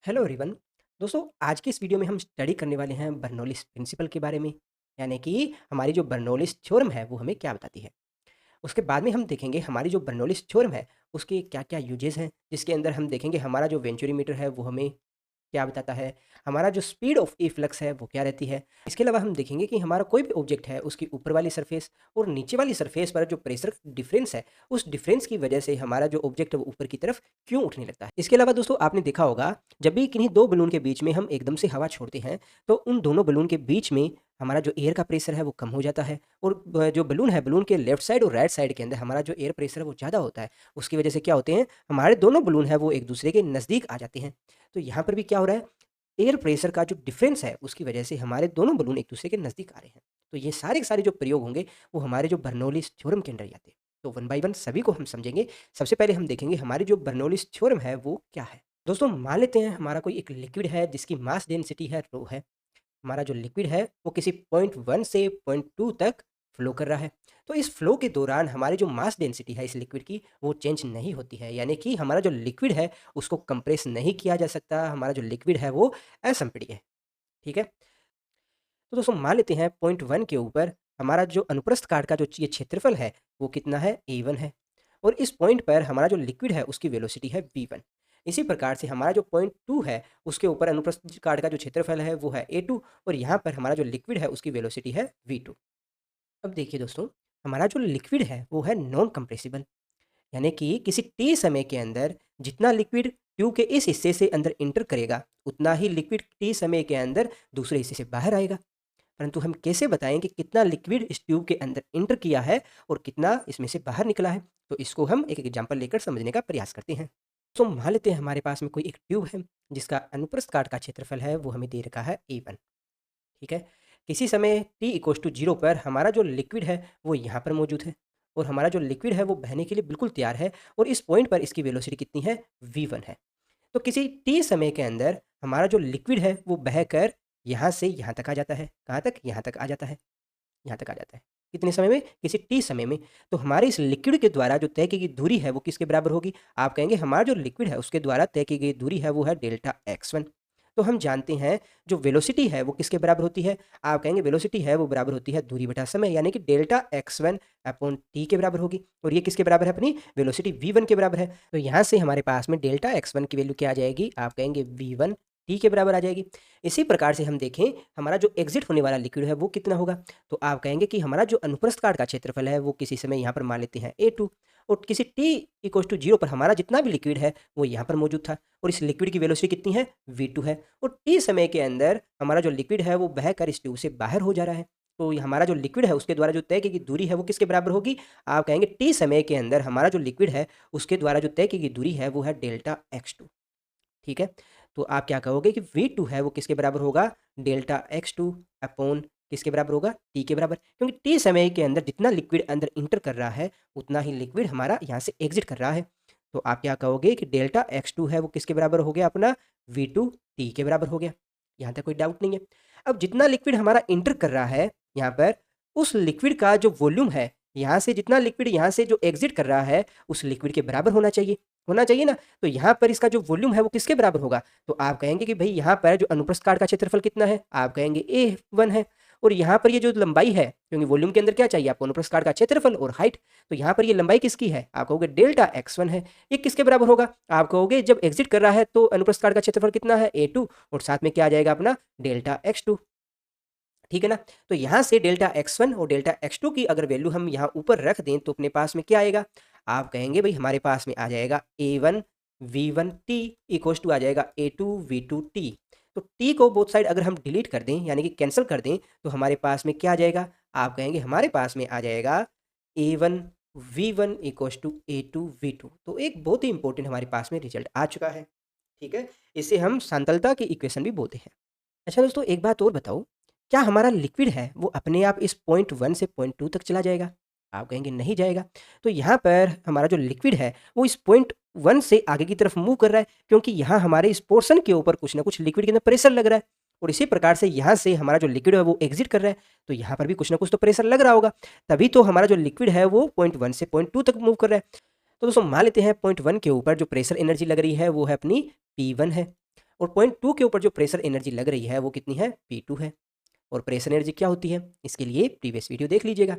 Hello everyone. दोस्तों, आज की इस वीडियो में हम स्टडी करने वाले हैं बर्नौलीज़ प्रिंसिपल के बारे में। यानी कि हमारी जो बर्नौलीज़ थ्योरम है वो हमें क्या बताती है। उसके बाद में हम देखेंगे हमारी जो बर्नौलीज़ थ्योरम है उसके क्या-क्या यूजेस हैं, जिसके अंदर हम देखेंगे हमारा जो वेंचुरीमीटर है वो हमें क्या बताता है, हमारा जो स्पीड ऑफ इफ्लक्स है वो क्या रहती है। इसके अलावा हम देखेंगे कि हमारा कोई भी ऑब्जेक्ट है उसकी ऊपर वाली सरफेस और नीचे वाली सरफेस पर जो प्रेशर डिफरेंस है, उस डिफरेंस की वजह से हमारा जो ऑब्जेक्ट है वो ऊपर की तरफ क्यों उठने लगता है। इसके अलावा दोस्तों, आपने देखा होगा जब भी किन्हीं दो बलून के बीच में हम एकदम से हवा छोड़ते हैं तो उन दोनों बलून के बीच में हमारा जो एयर का प्रेशर है वो कम हो जाता है और जो बलून है, बलून के लेफ्ट साइड और राइट साइड के अंदर हमारा जो एयर प्रेशर है वो ज़्यादा होता है। उसकी वजह से क्या होते हैं, हमारे दोनों बलून है वो एक दूसरे के नज़दीक आ जाते हैं। तो यहाँ पर भी क्या हो रहा है, एयर प्रेशर का जो डिफरेंस है उसकी वजह से हमारे दोनों बलून एक दूसरे के नज़दीक आ रहे हैं। तो ये सारे के सारे जो प्रयोग होंगे वो हमारे जो बर्नौलीज़ थ्योरम के अंडर ही आते हैं। तो वन बाय वन सभी को हम समझेंगे। सबसे पहले हम देखेंगे हमारी जो बर्नौलीज़ थ्योरम है वो क्या है। दोस्तों, मान लेते हैं हमारा कोई एक लिक्विड है जिसकी मास डेंसिटी है रो है। हमारा जो लिक्विड है वो किसी पॉइंट 1 से पॉइंट 2 तक फ्लो कर रहा है। तो इस फ्लो के दौरान हमारी जो मास डेंसिटी है इस लिक्विड की वो चेंज नहीं होती है। यानी कि हमारा जो लिक्विड है उसको कंप्रेस नहीं किया जा सकता। हमारा जो लिक्विड है वो असंपीड्य है। ठीक है? तो दोस्तों, मान लेते हैं पॉइंट 1 के ऊपर हमारा जो अनुप्रस्थ काट का जो ये क्षेत्रफल है वो कितना है, A1 है। और इस पॉइंट पर हमारा जो लिक्विड है उसकी वेलोसिटी है V1। इसी प्रकार से हमारा जो पॉइंट 2 है उसके ऊपर अनुप्रस्थ काट का जो क्षेत्रफल है वो है A2 और यहाँ पर हमारा जो लिक्विड है उसकी वेलोसिटी है V2। अब देखिए दोस्तों, हमारा जो लिक्विड है वो है नॉन कंप्रेसिबल। यानी कि किसी टी समय के अंदर जितना लिक्विड ट्यूब के इस हिस्से से अंदर इंटर करेगा उतना ही लिक्विड टी समय के अंदर दूसरे हिस्से से बाहर आएगा। परंतु हम कैसे बताएं कि कितना लिक्विड इस ट्यूब के अंदर इंटर किया है और कितना इसमें से बाहर निकला है। तो इसको हम एक एग्जांपल लेकर समझने का प्रयास करते हैं। तो मान लेते हैं हमारे पास में कोई एक ट्यूब है जिसका अनुप्रस्थ काट का क्षेत्रफल है वो हमें दे रखा है A1। ठीक है? किसी समय t इक्वल्स टू 0 पर हमारा जो लिक्विड है वो यहाँ पर मौजूद है और हमारा जो लिक्विड है वो बहने के लिए बिल्कुल तैयार है और इस पॉइंट पर इसकी वेलोसिटी कितनी है, V1 है। तो किसी t समय के अंदर हमारा जो लिक्विड है वो बहकर यहाँ से यहाँ तक आ जाता है। कहाँ तक? यहाँ तक आ जाता है। यहाँ तक आ जाता है। कितने समय में? किसी t समय में। तो हमारे इस लिक्विड के द्वारा जो तय की गई दूरी है वो किसके बराबर होगी? आप कहेंगे हमारा जो लिक्विड है उसके द्वारा तय की गई दूरी है वो है डेल्टा x1। तो हम जानते हैं जो वेलोसिटी है वो किसके बराबर होती है? आप कहेंगे वेलोसिटी है वो बराबर होती है दूरी बटा समय, यानी कि डेल्टा x1 अपॉन t के बराबर होगी। और ये किसके बराबर है? अपनी वेलोसिटी v1 के बराबर है। तो यहाँ से हमारे पास में डेल्टा x1 की वैल्यू क्या आ जाएगी? आप कहेंगे v1 t के बराबर आ जाएगी। इसी प्रकार से हम देखें हमारा जो एग्जिट होने वाला लिक्विड है वो कितना होगा? तो आप कहेंगे कि हमारा जो अनुप्रस्थ काट का क्षेत्रफल है वो किसी समय यहाँ पर मान लेते हैं A2 और किसी t इक्वल्स टू 0 पर हमारा जितना भी लिक्विड है वो यहाँ पर मौजूद था और इस लिक्विड की वेलोसिटी कितनी है? V2 है। और t समय के अंदर हमारा जो लिक्विड है वो बहकर इस ट्यूब से बाहर हो जा रहा है। तो ये हमारा जो लिक्विड है उसके द्वारा जो तय की गई दूरी है वो किसके बराबर होगी? आप कहेंगे t समय के अंदर हमारा जो लिक्विड है उसके द्वारा जो तय की गई दूरी है वो है डेल्टा x2। ठीक है? तो आप क्या कहोगे कि V2 है वो किसके बराबर होगा? डेल्टा x2 अपॉन किसके बराबर होगा? t के बराबर। क्योंकि t समय के अंदर जितना लिक्विड अंदर इंटर कर रहा है उतना ही लिक्विड हमारा यहाँ से एग्जिट कर रहा है। तो आप क्या कहोगे कि डेल्टा x2 है वो किसके बराबर हो गया? अपना V2 t के बराबर हो गया। यहाँ तक कोई डाउट नहीं है। अब जितना लिक्विड हमारा इंटर कर रहा है यहाँ पर, उस लिक्विड का जो वॉल्यूम है, यहाँ से जितना लिक्विड यहाँ से जो एग्जिट कर रहा है उस लिक्विड के बराबर होना चाहिए ना। तो यहाँ पर इसका जो वॉल्यूम है वो किसके बराबर होगा? तो आप कहेंगे कि भई यहाँ पर जो अनुप्रस्थ काट का क्षेत्रफल कितना है? आप कहेंगे A1 है। और यहाँ पर ये जो लंबाई है, क्योंकि वॉल्यूम के अंदर क्या चाहिए आपको? अनुप्रस्थ काट का क्षेत्रफल और हाइट। तो यहाँ पर ये लंबाई किसकी है? आप कहोगे डेल्टा x1 है। ये किसके बराबर होगा? आप कहोगे जब एग्जिट कर रहा है तो अनुप्रस्थ काट का क्षेत्रफल कितना है? A2 और साथ में क्या आ जाएगा अपना डेल्टा x2। ठीक है ना? तो यहाँ से डेल्टा x1 और डेल्टा x2 की अगर वैल्यू हम यहाँ ऊपर रख दें तो अपने पास में क्या आएगा? आप कहेंगे भई हमारे पास में आ जाएगा A1 V1t इक्वल्स टू आ जाएगा A2 V2t। तो t को बोथ साइड अगर हम डिलीट कर दें यानी कि कैंसल कर दें तो हमारे पास में क्या आ जाएगा? आप कहेंगे हमारे पास में आ जाएगा A1 V1 equals to A2 V2। तो एक बहुत ही इंपॉर्टेंट हमारे पास में रिजल्ट आ चुका है। ठीक है? इसे हम सांतलता की इक्वेशन भी बोलते हैं। अच्छा दोस्तों, एक बात और बताओ, क्या हमारा लिक्विड है वो अपने आप इस पॉइंट 1 से पॉइंट 2 तक चला जाएगा? आप कहेंगे नहीं जाएगा। तो यहाँ पर हमारा जो लिक्विड है वो इस पॉइंट 1 से आगे की तरफ मूव कर रहा है, क्योंकि यहाँ हमारे इस पोर्शन के ऊपर कुछ ना कुछ लिक्विड के अंदर प्रेशर लग रहा है। और इसी प्रकार से यहाँ से हमारा जो लिक्विड है वो एग्जिट कर रहा है, तो यहाँ पर भी कुछ ना कुछ तो प्रेशर लग रहा होगा। तभी तो हमारा जो लिक्विड है वो पॉइंट 1 से पॉइंट 2 तक मूव कर रहा है। तो दोस्तों, मान लेते हैं पॉइंट 1 के ऊपर जो प्रेशर एनर्जी लग रही है वो है अपनी P1 है। और पॉइंट 2 के ऊपर जो प्रेशर एनर्जी लग रही है वो कितनी है, P2 है। और प्रेशर एनर्जी क्या होती है, इसके लिए प्रीवियस वीडियो देख लीजिएगा।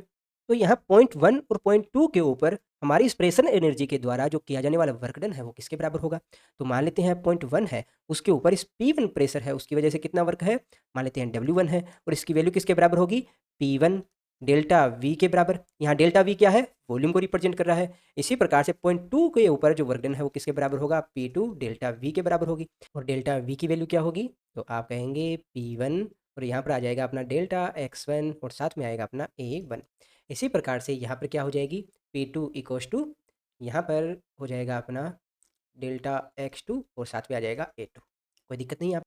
तो यहाँ पॉइंट 1 और पॉइंट 2 के ऊपर हमारी इस प्रेशर एनर्जी के द्वारा जो किया जाने वाला वर्क डन है वो किसके बराबर होगा। तो मान लेते हैं पॉइंट 1 है, उसके ऊपर इस P1 प्रेशर है, उसकी वजह से कितना वर्क है, मान लेते हैं W1 है, और इसकी वैल्यू किसके बराबर होगी, P1 डेल्टा V के बराबर। यहाँ डेल्टा V क्या है, वॉल्यूम को रिप्रेजेंट कर रहा है। इसी प्रकार से पॉइंट 2 के ऊपर जो वर्क डन है वो किसके बराबर होगा, P2 डेल्टा V के बराबर होगी। और डेल्टा V की वैल्यू क्या होगी, तो आप कहेंगे P1 और यहाँ पर आ जाएगा अपना डेल्टा x1 और साथ में आएगा अपना A1। इसी प्रकार से यहाँ पर क्या हो जाएगी, P2 इक्वल्स टू यहाँ पर हो जाएगा अपना डेल्टा x2 और साथ में आ जाएगा A2। कोई दिक्कत नहीं है।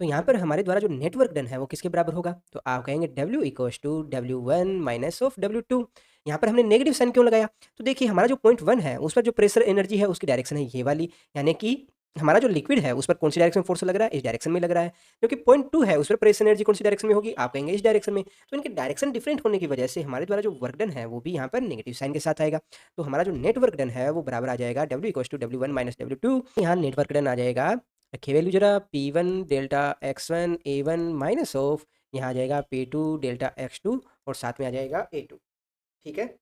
तो यहाँ पर हमारे द्वारा जो नेटवर्क डन है वो किसके बराबर होगा, तो आप कहेंगे W equals to W1 minus of W2। यहाँ पर हमने नेगेटिव साइन क्यों लगाया, तो देखिए हमारा जो पॉइंट 1 है उस पर जो प्रेशर एनर्जी है उसकी डायरेक्शन है ये वाली, यानी कि हमारा जो लिक्विड है उस पर कौन सी डायरेक्शन में फोर्स लग रहा है, इस डायरेक्शन में लग रहा है। जो कि पॉइंट 2 है उस पर प्रेशर एनर्जी कौन सी डायरेक्शन में होगी, आप कहेंगे इस डायरेक्शन में। तो इनके डायरेक्शन डिफरेंट होने की वजह से हमारे द्वारा जो वर्क डन है वो भी यहाँ पर नेगेटिव साइन के साथ आएगा। तो हमारा जो नेटवर्क डन है वो बराबर आ जाएगा W equals to W1 minus W2। यहाँ नेटवर्क डन आ जाएगा, रखिए वैल्यू जरा, P1 delta x1 A1 minus of यहाँ आ जाएगा P2 डेल्टा x2 और साथ में आ जाएगा A2। ठीक है,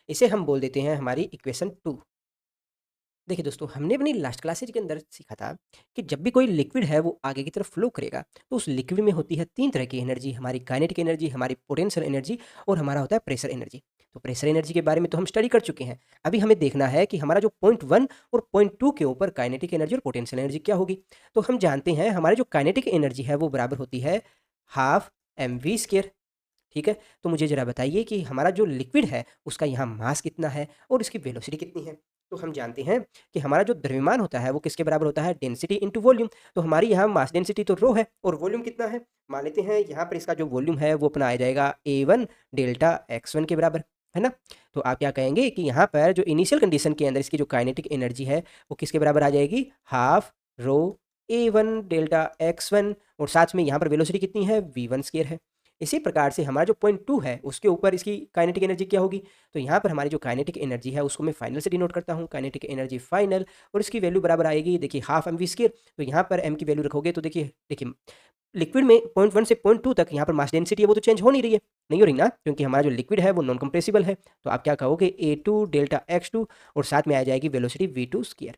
इसे हम बोल देते हैं हमारी इक्वेशन 2। देखिए दोस्तों, हमने अपनी लास्ट क्लासेज के अंदर सीखा था कि जब भी कोई लिक्विड है वो आगे की तरफ फ्लो करेगा तो उस लिक्विड में होती है 3 तरह की एनर्जी, हमारी काइनेटिक एनर्जी, हमारी पोटेंशियल एनर्जी और हमारा होता है प्रेशर एनर्जी। तो प्रेशर एनर्जी के बारे में तो हम स्टडी कर चुके हैं। अभी हमें देखना है कि हमारा जो पॉइंट 1 और पॉइंट 2 के ऊपर काइनेटिक एनर्जी और पोटेंशियल एनर्जी क्या होगी। तो हम जानते हैं हमारी जो काइनेटिक एनर्जी है वो बराबर होती है हाफ mv²। ठीक है, तो मुझे ज़रा बताइए कि हमारा जो लिक्विड है उसका यहाँ मास कितना है और इसकी वेलोसिटी कितनी है। तो हम जानते हैं कि हमारा जो द्रव्यमान होता है वो किसके बराबर होता है, डेंसिटी इनटू वॉल्यूम। तो हमारी यहाँ मास डेंसिटी तो रो है और वॉल्यूम कितना है, मान लेते हैं यहाँ पर इसका जो वॉल्यूम है वो अपना आ जाएगा A1 डेल्टा x1 के बराबर, है ना। तो आप क्या कहेंगे कि यहाँ पर जो इनिशियल कंडीशन के अंदर इसकी जो काइनेटिक एनर्जी है वो किसके बराबर आ जाएगी, half rho A1 delta x1 और साथ में यहाँ पर वेलोसिटी कितनी है, V1² है। इसी प्रकार से हमारा जो पॉइंट 2 है उसके ऊपर इसकी काइनेटिक एनर्जी क्या होगी, तो यहाँ पर हमारी जो काइनेटिक एनर्जी है उसको मैं फाइनल से डिनोट करता हूँ, काइनेटिक एनर्जी फाइनल, और इसकी वैल्यू बराबर आएगी, देखिए हाफ mv²। तो यहाँ पर m की वैल्यू रखोगे तो देखिए देखिए लिक्विड में पॉइंट 1 से पॉइंट 2 तक यहाँ पर मास डेंसिटी है वो तो चेंज हो नहीं रही है, नहीं हो रही ना, क्योंकि हमारा जो लिक्विड है वो नॉन कंप्रेसिबल है। तो आप क्या कहोगे, A2 डेल्टा x2 और साथ में आ जाएगी वेलोसिटी V2²।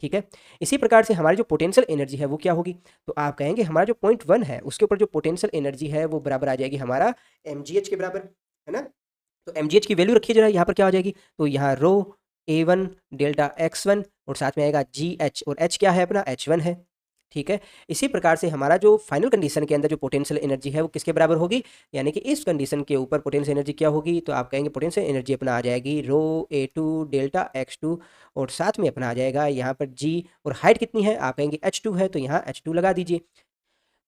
ठीक है, इसी प्रकार से हमारी जो पोटेंशियल एनर्जी है वो क्या होगी, तो आप कहेंगे हमारा जो पॉइंट 1 है उसके ऊपर जो पोटेंशियल एनर्जी है वो बराबर आ जाएगी हमारा mgh के बराबर, है ना। तो mgh की वैल्यू रखिए जरा, यहाँ पर क्या हो जाएगी, तो यहाँ रो A1 डेल्टा x1 और साथ में आएगा GH और H क्या है अपना, H1 है। ठीक है, इसी प्रकार से हमारा जो फाइनल कंडीशन के अंदर जो पोटेंशियल एनर्जी है वो किसके बराबर होगी, यानी कि इस कंडीशन के ऊपर पोटेंशियल एनर्जी क्या होगी, तो आप कहेंगे पोटेंशियल एनर्जी अपना आ जाएगी रो A2 डेल्टा x2 और साथ में अपना आ जाएगा यहाँ पर G और हाइट कितनी है, आप कहेंगे H2 है, तो यहाँ H2 लगा दीजिए।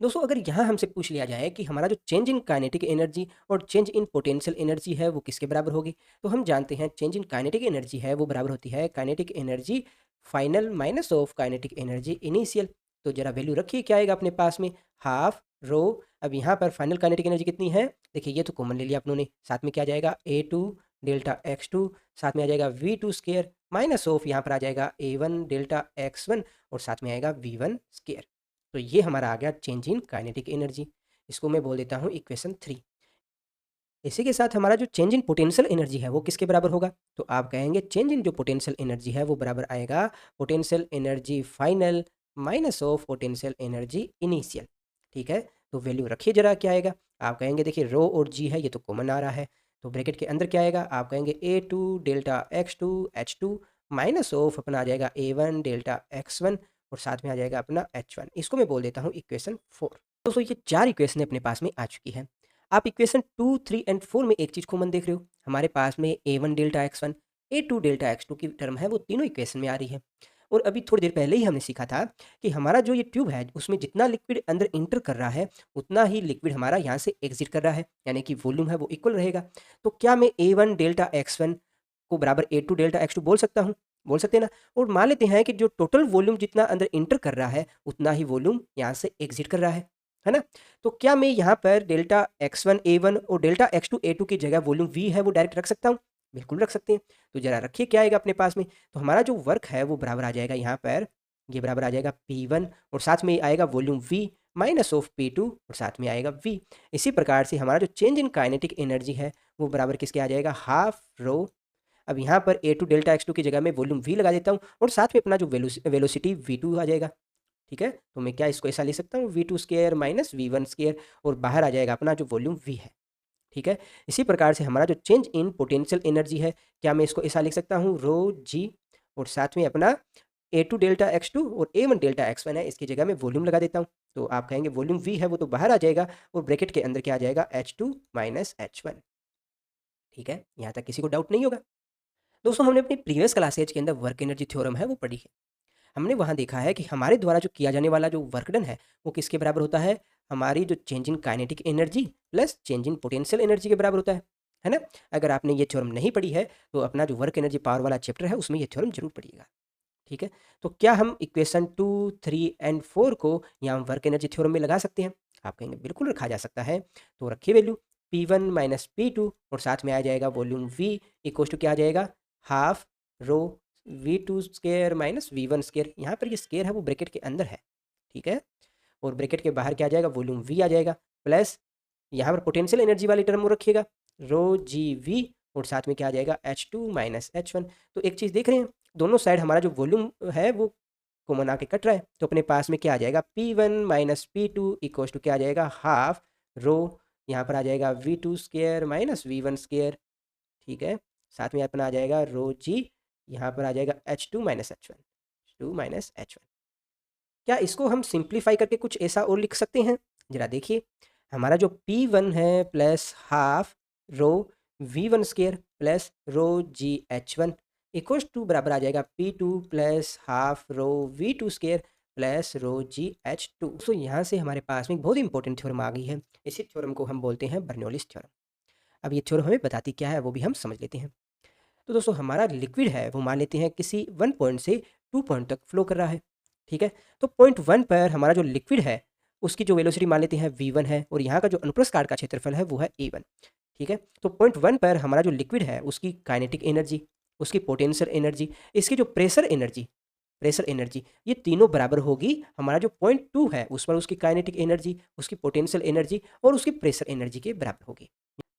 दोस्तों, अगर यहाँ हमसे पूछ लिया जाए कि हमारा जो चेंज इन काइनेटिक एनर्जी और चेंज इन पोटेंशियल एनर्जी है वो किसके बराबर होगी, तो हम जानते हैं चेंज इन काइनेटिक एनर्जी है वो बराबर होती है kinetic energy final minus of kinetic energy initial. तो जरा वैल्यू रखिए क्या आएगा अपने पास में, हाफ रो, अब यहाँ पर फाइनल काइनेटिक एनर्जी कितनी है, देखिए ये तो कॉमन ले लिया अपनों ने, साथ में क्या आ जाएगा A2 डेल्टा x2, साथ में आ जाएगा V2² माइनस ऑफ यहाँ पर आ जाएगा A1 डेल्टा x1 और साथ में आएगा V1²। तो ये हमारा आ गया चेंज इन काइनेटिक एनर्जी, इसको मैं बोल देता हूँ इक्वेशन 3। इसी के साथ हमारा जो चेंज इन पोटेंशियल एनर्जी है वो किसके बराबर होगा, तो आप कहेंगे चेंज इन जो पोटेंशियल एनर्जी है वो बराबर आएगा potential energy final minus of potential energy initial. ठीक है, तो वैल्यू रखिए जरा क्या आएगा, आप कहेंगे देखिए रो और जी है ये तो कॉमन आ रहा है, तो ब्रैकेट के अंदर क्या आएगा, आप कहेंगे A2 delta x2 H2 minus of अपना आ जाएगा A1 डेल्टा x1 और साथ में आ जाएगा अपना H1। इसको मैं बोल देता हूँ इक्वेशन 4। दोस्तों, ये 4 इक्वेशन अपने पास में आ चुकी है। आप इक्वेशन 2, 3 एंड 4 में एक चीज़ कॉमन देख रहे हो, हमारे पास में A1 delta x1 A2 delta x2 की टर्म है वो तीनों इक्वेशन में आ रही है। और अभी थोड़ी देर पहले ही हमने सीखा था कि हमारा जो ये ट्यूब है उसमें जितना लिक्विड अंदर इंटर कर रहा है उतना ही लिक्विड हमारा यहाँ से एग्जिट कर रहा है, यानी कि वॉल्यूम है वो इक्वल रहेगा। तो क्या मैं A1 डेल्टा x1 को बराबर A2 डेल्टा x2 बोल सकता हूँ, बोल सकते हैं ना। और मान लेते हैं कि जो टोटल वॉल्यूम जितना अंदर इंटर कर रहा है उतना ही वॉल्यूम यहाँ से एग्जिट कर रहा है ना। तो क्या मैं यहाँ पर डेल्टा x1 A1 और डेल्टा x2 A2 की जगह वॉल्यूम V है वो डायरेक्ट रख सकता हूँ, बिल्कुल रख सकते हैं। तो जरा रखिए क्या आएगा अपने पास में, तो हमारा जो वर्क है वो बराबर आ जाएगा यहाँ पर ये बराबर आ जाएगा P1 और साथ में आएगा volume V minus of P2 और साथ में आएगा V। इसी प्रकार से हमारा जो चेंज इन काइनेटिक एनर्जी है वो बराबर किसके आ जाएगा, हाफ रो। अब यहाँ पर A2 डेल्टा X2 की जगह में वॉल्यूम V लगा देता हूँ और साथ में अपना जो वेलोसिटी V2 आ जाएगा। ठीक है, तो मैं क्या इसको ऐसा लिख सकता हूँ, V2 square minus V1 square और बाहर आ जाएगा अपना जो वॉल्यूम V है। ठीक है, इसी प्रकार से हमारा जो चेंज इन पोटेंशियल एनर्जी है, क्या मैं इसको ऐसा लिख सकता हूँ, रो जी और साथ में अपना A2 डेल्टा X2 और A1 डेल्टा X1 है, इसकी जगह में वॉल्यूम लगा देता हूँ। तो आप कहेंगे वॉल्यूम V है वो तो बाहर आ जाएगा और ब्रैकेट के अंदर क्या आ जाएगा, H2 माइनस H1। ठीक है, यहाँ तक किसी को डाउट नहीं होगा। दोस्तों हमने अपनी प्रीवियस क्लासेज के अंदर वर्क एनर्जी थ्योरम है वो पढ़ी है। हमने वहाँ देखा है कि हमारे द्वारा जो किया जाने वाला जो वर्क डन है वो किसके बराबर होता है, हमारी जो change in kinetic energy plus change in potential energy के बराबर होता है ना। अगर आपने ये थ्योरम नहीं पढ़ी है तो अपना जो वर्क एनर्जी पावर वाला चैप्टर है उसमें ये थ्योरम जरूर पढ़िएगा। ठीक है, तो क्या हम इक्वेशन 2, 3 एंड 4 को यहाँ वर्क एनर्जी थ्योरम में लगा सकते हैं? आप कहेंगे बिल्कुल रखा जा सकता है। तो रखिए वैल्यू P1 माइनस P2 और साथ में आ जाएगा वॉल्यूम V इक्वल टू क्या आ जाएगा, half rho V2 square minus V1 square. यहाँ पर ये स्क्वायर है वो ब्रैकेट के अंदर है। ठीक है, और ब्रैकेट के बाहर क्या आ जाएगा, वॉल्यूम V आ जाएगा प्लस यहाँ पर पोटेंशियल एनर्जी वाली टर्म वो रखिएगा, रो जी वी और साथ में क्या आ जाएगा, H2 माइनस H1। तो एक चीज़ देख रहे हैं, दोनों साइड हमारा जो वॉल्यूम है वो कॉमन आके कट रहा है, तो अपने पास में क्या आ जाएगा, P1 minus P2 equals to क्या आ जाएगा, हाफ रो यहाँ पर आ जाएगा V2 square minus V1 square. ठीक है, साथ में अपना आ जाएगा रो जी, यहाँ पर आ जाएगा H2 minus H1, H2 minus H1। क्या इसको हम सिंप्लीफाई करके कुछ ऐसा और लिख सकते हैं? जरा देखिए, हमारा जो P1 है plus half rho V1 square plus rho g H1 equals to बराबर आ जाएगा P2 plus half rho V2 square plus rho g H2। तो यहाँ से हमारे पास में एक बहुत इंपॉर्टेंट थ्योरम आ गई है। इसी थ्योरम को हम बोलते हैं बर्नौलिस थ्योरम। अब ये थ्योरम हमें बताती क्या है वो भी हम समझ लेते हैं। तो दोस्तों हमारा लिक्विड है वो मान लेते हैं किसी 1 पॉइंट से 2 पॉइंट तक फ्लो कर रहा है। ठीक है, तो पॉइंट 1 पर हमारा जो लिक्विड है उसकी जो वेलोसिटी मान लेते हैं V1 है और यहाँ का जो अनुप्रस्थ काट का क्षेत्रफल है वो है A1। ठीक है, तो पॉइंट 1 पर हमारा जो लिक्विड है उसकी काइनेटिक एनर्जी, उसकी पोटेंशियल एनर्जी, इसकी जो प्रेशर एनर्जी ये तीनों बराबर होगी हमारा जो पॉइंट 2 है उस पर उसकी काइनेटिक एनर्जी, उसकी पोटेंशियल एनर्जी और उसकी प्रेशर एनर्जी के बराबर होगी।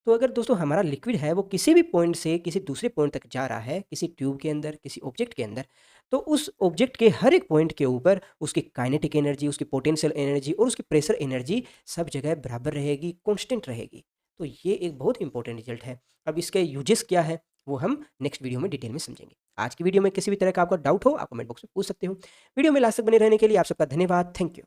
तो अगर दोस्तों हमारा लिक्विड है वो किसी भी पॉइंट से किसी दूसरे पॉइंट तक जा रहा है, किसी ट्यूब के अंदर, किसी ऑब्जेक्ट के अंदर, तो उस ऑब्जेक्ट के हर एक पॉइंट के ऊपर उसकी काइनेटिक एनर्जी, उसकी पोटेंशियल एनर्जी और उसकी प्रेशर एनर्जी सब जगह बराबर रहेगी, कांस्टेंट रहेगी। तो ये एक बहुत इंपॉर्टेंट रिजल्ट है। अब इसके यूजेस क्या है वो हम नेक्स्ट वीडियो में डिटेल में समझेंगे। आज की वीडियो में किसी भी तरह का आपका डाउट हो आप कमेंट बॉक्स में पूछ सकते हो। वीडियो में लास्ट तक बने रहने के लिए आप सबका धन्यवाद। Thank you.